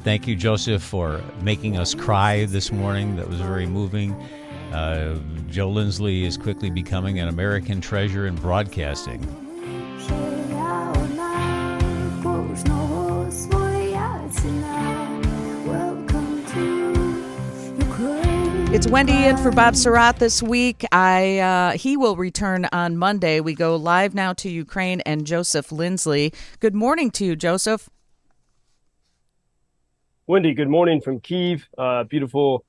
Thank you, Joseph, for making us cry this morning. That was very moving. Joe Lindsley is quickly becoming an American treasure in broadcasting. It's Wendy in for Bob Sirott this week. He will return on Monday. We go live now to Ukraine and Joseph Lindsley. Good morning to you, Joseph. Wendy, good morning from Kiev. Beautiful,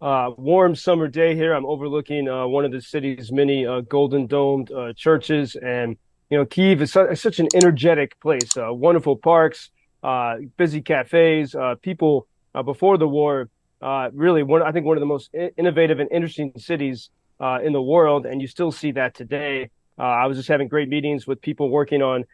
warm summer day here. I'm overlooking one of the city's many golden domed churches. And, you know, Kiev is such an energetic place. Wonderful parks, busy cafes, people before the war. Really, I think one of the most innovative and interesting cities in the world. And you still see that today. I was just having great meetings with people working on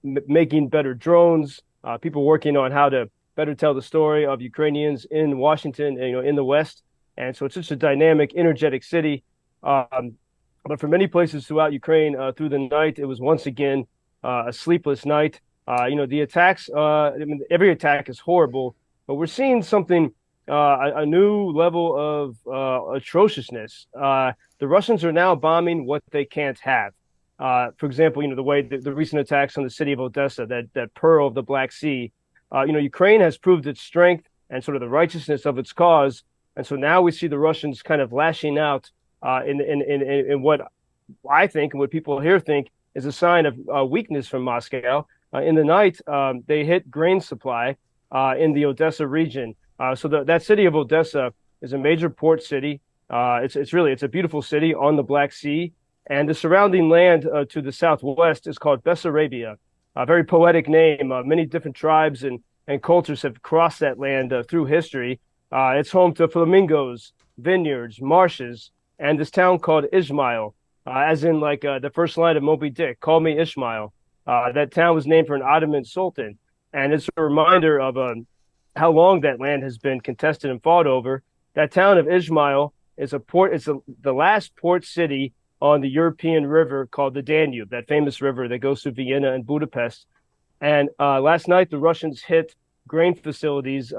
making better drones, people working on how to better tell the story of Ukrainians in Washington, you know, in the West. And so it's such a dynamic, energetic city. But for many places throughout Ukraine, through the night, it was once again a sleepless night. You know, the attacks, I mean, every attack is horrible, but we're seeing something, a new level of atrociousness. The Russians are now bombing what they can't have. For example, you know, the way the recent attacks on the city of Odessa, that pearl of the Black Sea. You know, Ukraine has proved its strength and sort of the righteousness of its cause. And so now we see the Russians kind of lashing out in what I think and what people here think is a sign of weakness from Moscow. In the night, they hit grain supply in the Odessa region. So that city of Odessa is a major port city. It's a beautiful city on the Black Sea. And the surrounding land to the southwest is called Bessarabia. A very poetic name. Many different tribes and cultures have crossed that land through history. It's home to flamingos, vineyards, marshes, and this town called Ishmael, as in like the first line of Moby Dick, call me Ishmael. That town was named for an Ottoman sultan. And it's a reminder of how long that land has been contested and fought over. That town of Ishmael is a port. It's the last port city on the European river called the Danube, that famous river that goes through Vienna and Budapest. And last night, the Russians hit grain facilities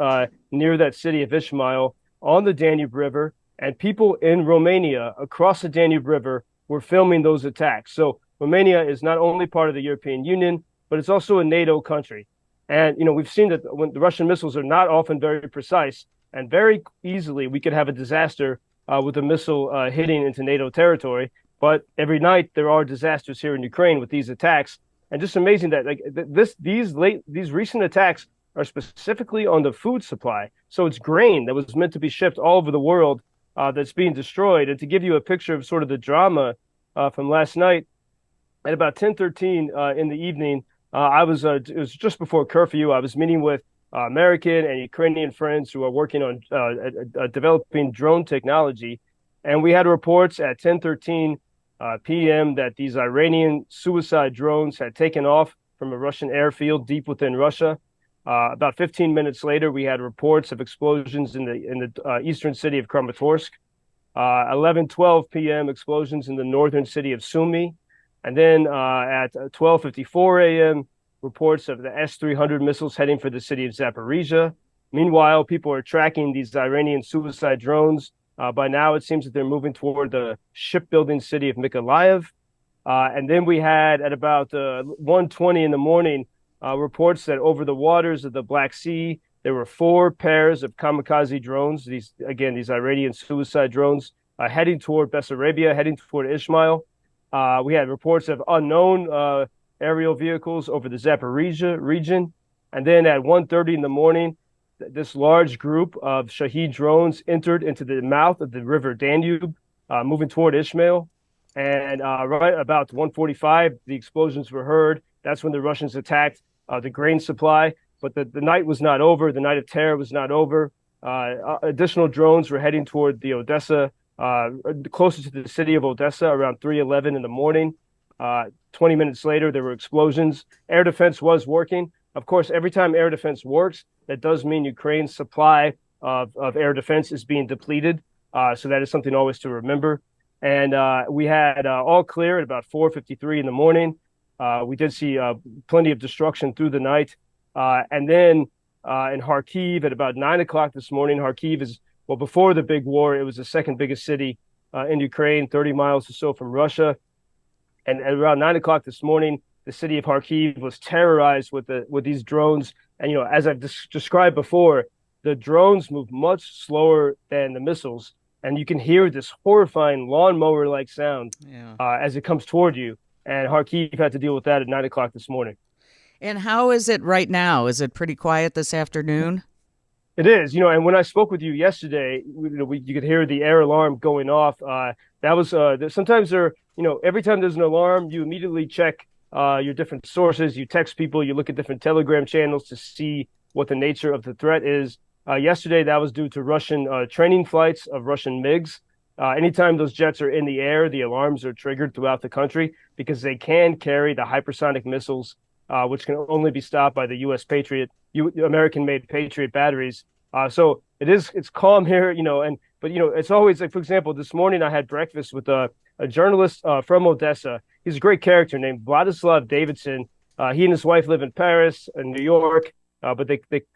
near that city of Ishmael on the Danube River, and people in Romania across the Danube River were filming those attacks. So Romania is not only part of the European Union, but it's also a NATO country. And, you know, we've seen that when the Russian missiles are not often very precise, and very easily we could have a disaster with a missile hitting into NATO territory. But every night there are disasters here in Ukraine with these attacks, and just amazing that like these recent attacks are specifically on the food supply. So it's grain that was meant to be shipped all over the world that's being destroyed. And to give you a picture of sort of the drama from last night, at about 10:13 in the evening, it was just before curfew. I was meeting with American and Ukrainian friends who are working on developing drone technology, and we had reports at 10:13. PM that these Iranian suicide drones had taken off from a Russian airfield deep within Russia. About 15 minutes later, we had reports of explosions in the eastern city of Kramatorsk. 11:12 p.m. explosions in the northern city of Sumy. And then at 12:54 a.m., reports of the S-300 missiles heading for the city of Zaporizhia. Meanwhile, people are tracking these Iranian suicide drones. By now, it seems that they're moving toward the shipbuilding city of Mykolaiv. And then we had at about 1:20 in the morning reports that over the waters of the Black Sea, there were 4 pairs of kamikaze drones. These Iranian suicide drones heading toward Bessarabia, heading toward Ishmael. We had reports of unknown aerial vehicles over the Zaporizhia region. And then at 1:30 in the morning, this large group of Shaheed drones entered into the mouth of the river Danube, moving toward Ishmael. And right about 1:45, the explosions were heard. That's when the Russians attacked the grain supply. But the night was not over. The night of terror was not over. Additional drones were heading toward the Odessa, closer to the city of Odessa, around 3:11 in the morning. 20 minutes later, there were explosions. Air defense was working. Of course, every time air defense works, that does mean Ukraine's supply of air defense is being depleted. So that is something always to remember. And we had all clear at about 4:53 in the morning. We did see plenty of destruction through the night. And then in Kharkiv at about 9 o'clock this morning, Kharkiv is, well, before the big war, it was the second biggest city in Ukraine, 30 miles or so from Russia. And at around 9 o'clock this morning, the city of Kharkiv was terrorized with these drones. And, as I've described before, the drones move much slower than the missiles. And you can hear this horrifying lawnmower-like sound as it comes toward you. And Kharkiv had to deal with that at 9 o'clock this morning. And how is it right now? Is it pretty quiet this afternoon? It is, and when I spoke with you yesterday, you could hear the air alarm going off. That was sometimes every time there's an alarm, you immediately check your different sources. You text people, you look at different Telegram channels to see what the nature of the threat is. Yesterday, that was due to Russian training flights of Russian MiGs. Anytime those jets are in the air, the alarms are triggered throughout the country because they can carry the hypersonic missiles, which can only be stopped by the U.S. Patriot, American-made Patriot batteries. So it's calm here, but it's always like, for example, this morning I had breakfast with a journalist from Odessa. He's a great character named Vladislav Davidson. He and his wife live in Paris and New York, but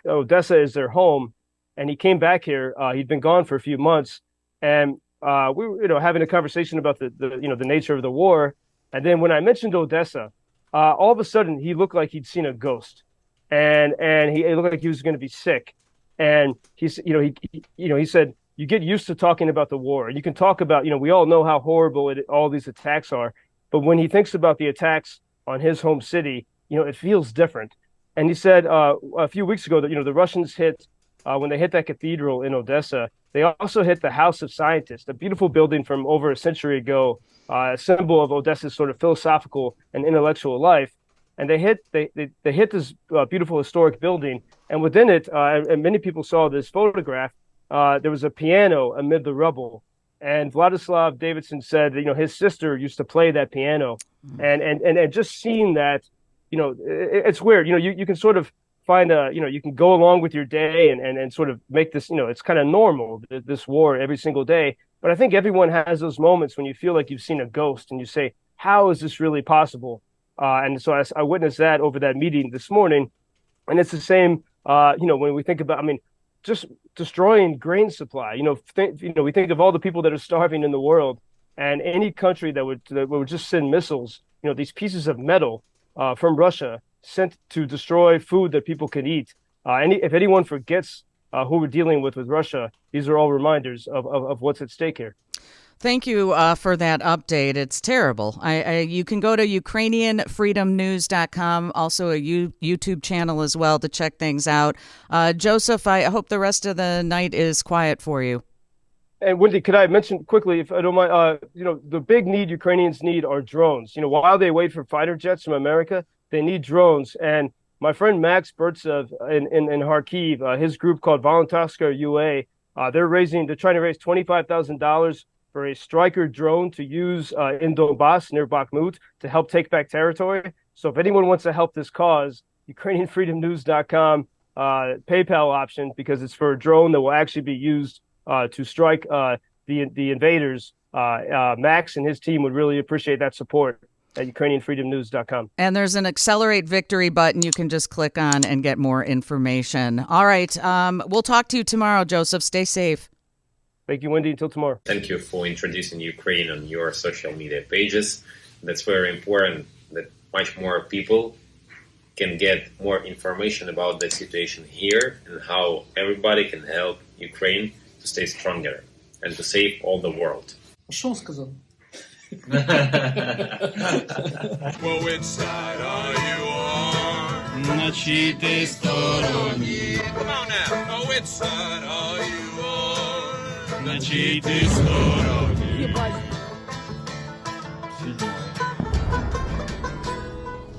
Odessa is their home. And he came back here. He'd been gone for a few months, and we were, having a conversation about the nature of the war. And then when I mentioned Odessa, all of a sudden he looked like he'd seen a ghost, and he looked like he was going to be sick. And he said, you get used to talking about the war, and you can talk about, we all know how horrible all these attacks are. But when he thinks about the attacks on his home city, it feels different. And he said a few weeks ago that, the Russians hit, when they hit that cathedral in Odessa, they also hit the House of Scientists, a beautiful building from over a century ago, a symbol of Odessa's sort of philosophical and intellectual life. And they hit this beautiful historic building, and within it, and many people saw this photograph, there was a piano amid the rubble. And Vladislav Davidson said that, his sister used to play that piano, and just seeing that, it's weird. You can sort of find you can go along with your day and sort of make this, it's kind of normal, this war every single day. But I think everyone has those moments when you feel like you've seen a ghost and you say, how is this really possible? And so I witnessed that over that meeting this morning. And it's the same, when we think about, just destroying grain supply, we think of all the people that are starving in the world, and any country that would just send missiles, these pieces of metal from Russia sent to destroy food that people can eat. If anyone forgets who we're dealing with Russia, these are all reminders of what's at stake here. Thank you for that update. It's terrible. You can go to Ukrainian-freedom-news.com, also a YouTube channel as well to check things out. Joseph, I hope the rest of the night is quiet for you. And Wendy, could I mention quickly, if I don't mind, the big need Ukrainians need are drones. While they wait for fighter jets from America, they need drones. And my friend Max Burtsev in Kharkiv, his group called Volontarska UA, they're trying to raise $25,000 for a Striker drone to use in Donbass near Bakhmut to help take back territory. So if anyone wants to help this cause, UkrainianFreedomNews.com PayPal option, because it's for a drone that will actually be used to strike the invaders. Max and his team would really appreciate that support at UkrainianFreedomNews.com. And there's an Accelerate Victory button you can just click on and get more information. All right. We'll talk to you tomorrow, Joseph. Stay safe. Thank you, Wendy. Until tomorrow. Thank you for introducing Ukraine on your social media pages. That's very important that much more people can get more information about the situation here and how everybody can help Ukraine to stay stronger and to save all the world. Что он сказал? Well, which side are you on? На чьей ты стороне? Come on now. Oh, which side are you on? На чьей ты стороне?